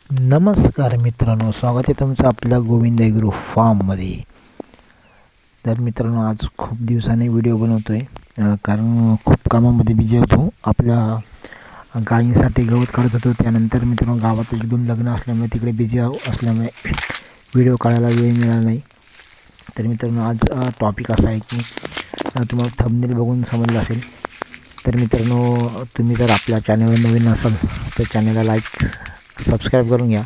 नमस्कार मित्रांनो, स्वागत आहे तुमचं आपल्या गोविंद ॲग्रो फार्ममध्ये. तर मित्रांनो, आज खूप दिवसांनी व्हिडिओ बनवतो आहे कारण खूप कामामध्ये बिझी होतो. आपल्या गायींसाठी गवत काढत होतो. त्यानंतर मित्रांनो, गावात एक दोन लग्न असल्यामुळे तिकडे बिझी असल्यामुळे व्हिडिओ काढायला वेळ मिळाला नाही. तर मित्रांनो, आज टॉपिक असा आहे की तुम्हाला थंबनेल बघून समजलं असेल. तर मित्रांनो, तुम्ही जर आपल्या चॅनलवर नवीन असाल तर चॅनलला लाईक सबस्क्राईब करून घ्या,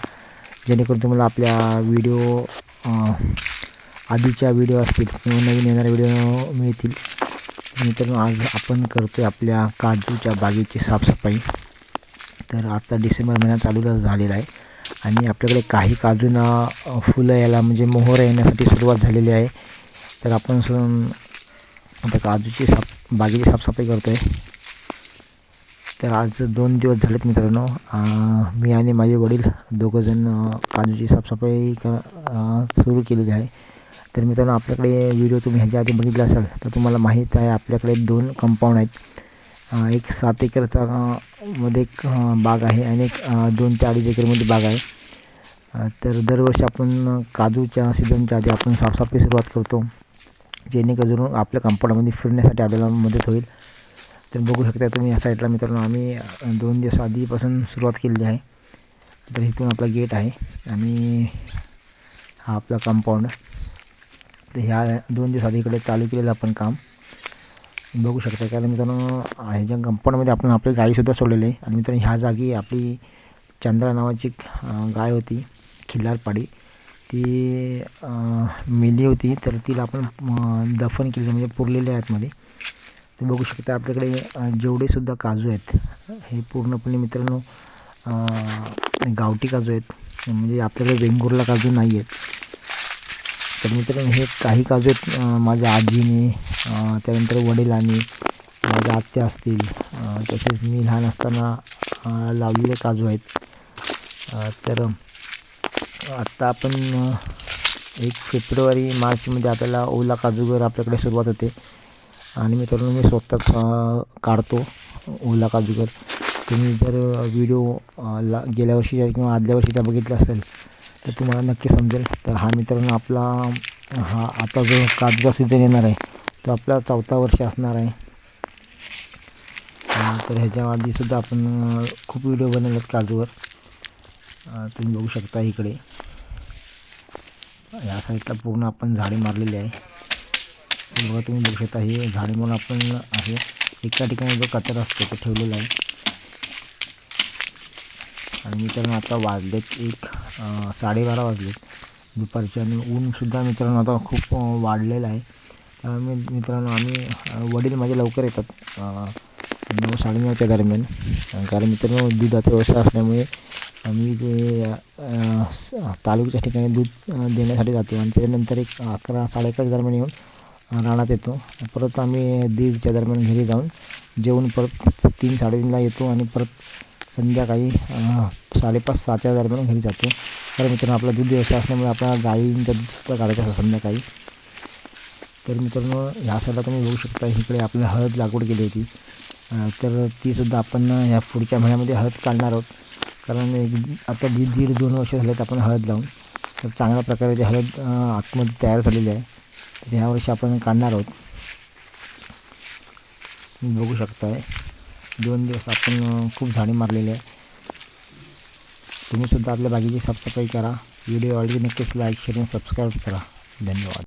जेणेकरून तुम्हाला आपल्या व्हिडिओ आधीच्या व्हिडिओ असतील किंवा नवीन येणारे व्हिडिओ मिळतील. मित्रांनो, आज आपण करतो आहे आपल्या काजूच्या बागेची साफसफाई. तर आता डिसेंबर महिना चालू झालेला आहे आणि आपल्याकडे काही काजूंना फुलं यायला म्हणजे मोहर येण्यासाठी सुरुवात झालेली आहे. तर आपण आता काजूची बागेची साफसफाई करतो आहे. तर आज 2 दिवस झालेत मित्रांनो, मी आणि माझे वडील दोघंजण काजूची साफसफाई सुरू केलेली आहे. तर मित्रांनो, आपल्याकडे व्हिडिओ तुम्ही ह्याच्या आधी बघितला असाल तर तुम्हाला माहीत आहे, आपल्याकडे 2 कंपाऊंड आहेत. एक 7 एकरचा मध्ये एक बाग आहे आणि एक 2 ते 2.5 एकरमध्ये बाग आहे. तर दरवर्षी आपण काजूच्या सीझनच्या आधी आपण साफसफाई सुरुवात करतो, जेणेकरून आपल्या कंपाऊंडमध्ये फिरण्यासाठी आपल्याला मदत होईल. तर बघू शकता तुम्ही या साईडला मित्रांनो, आम्ही 2 दिवस आधीपासून सुरुवात केलेली आहे. तर इथून आपला गेट आहे आणि हा आपला कंपाऊंड. तर ह्या 2 दिवस आधी इकडे चालू केलेलं आपण काम बघू शकता. कारण मित्रांनो, ह्याच्या कंपाऊंडमध्ये आपण आपली गायीसुद्धा सोडलेली आहे. आणि मित्रांनो, ह्या जागी आपली चंद्रा नावाची गाय होती, खिल्लारपाडी. ती मेली होती, तर तिला आपण दफन केलेलं म्हणजे पुरलेले आहे आतमध्ये. तर बघू शकता आपल्याकडे जेवढेसुद्धा काजू आहेत हे पूर्णपणे मित्रांनो गावठी काजू आहेत, म्हणजे आपल्याकडे वेंगुर्ला काजू नाही आहेत. तर मित्रांनो, हे काही काजू आहेत माझ्या आजीने, त्यानंतर वडिलांनी, माझ्या आत्या असतील, तसेच मी लहान असताना लावलेले काजू आहेत. तर आत्ता आपण 1 फेब्रुवारी मार्चमध्ये आपल्याला ओला काजूवर आपल्याकडे सुरुवात होते. आणि मित्रांनो, मी स्वतःच काढतो ओला काजूगर. तुम्ही जर व्हिडिओ गेल्या वर्षीचा किंवा आदल्या वर्षीचा बघितला असेल तर तुम्हाला नक्की समजेल. तर हा मित्रांनो, हा आता जो काजूचा सीझन येणार आहे तो आपला 4था वर्ष असणार आहे. तर ह्याच्या आधीसुद्धा आपण खूप व्हिडिओ बनवलेत काजूवर. तुम्ही बघू शकता इकडे या साईडला पूर्ण आपण झाडे मारलेली आहे. बघा, तुम्ही बघू शकता हे झाडे म्हणून आपण आहे एका ठिकाणी जो कचरा असतो तो ठेवलेला आहे. आणि मित्रांनो, आता वाजलेत 12:30 वाजलेत दुपारचे आणि ऊनसुद्धा मित्रांनो आता खूप वाढलेलं आहे. त्यामुळे मित्रांनो, वडील माझे लवकर येतात 9-9:30च्या दरम्यान. कारण मित्रांनो, दुधाचा व्यवसाय असल्यामुळे मी ते तालुक्याच्या ठिकाणी दूध देण्यासाठी जातो आणि त्याच्यानंतर 11-11:30 दरम्यान येऊन रानात येतो. परत आम्ही 1:30च्या दरम्यान घरी जाऊन जेवून परत 3-3:30ला येतो आणि परत संध्याकाळी 5:30-6च्या दरम्यान घरी जातो. तर मित्रांनो, आपला दूध व्यवसाय असल्यामुळे आपल्या गायींचं दूध काढायचं असतं संध्याकाळी. तर मित्रांनो, ह्या साईडला तुम्ही बघू शकता इकडे आपल्याला हळद लागवड केली होती. तर तीसुद्धा आपण ह्या पुढच्या महिन्यामध्ये हळद काढणार आहोत. कारण आता 1.5-2 वर्ष झालेत आपण हळद लावून. तर चांगल्या प्रकारे ते हळद आतमध्ये तयार झालेली आहे. तर ह्या वर्षी आपण काढणार आहोत. तुम्ही बघू शकताय 2 दिवस आपण खूप झाडे मारलेली आहे. तुम्हीसुद्धा आपल्या बागेची साफसफाई करा. व्हिडिओ आवडली नक्कीच लाईक, शेअर आणि सबस्क्राईब करा. धन्यवाद.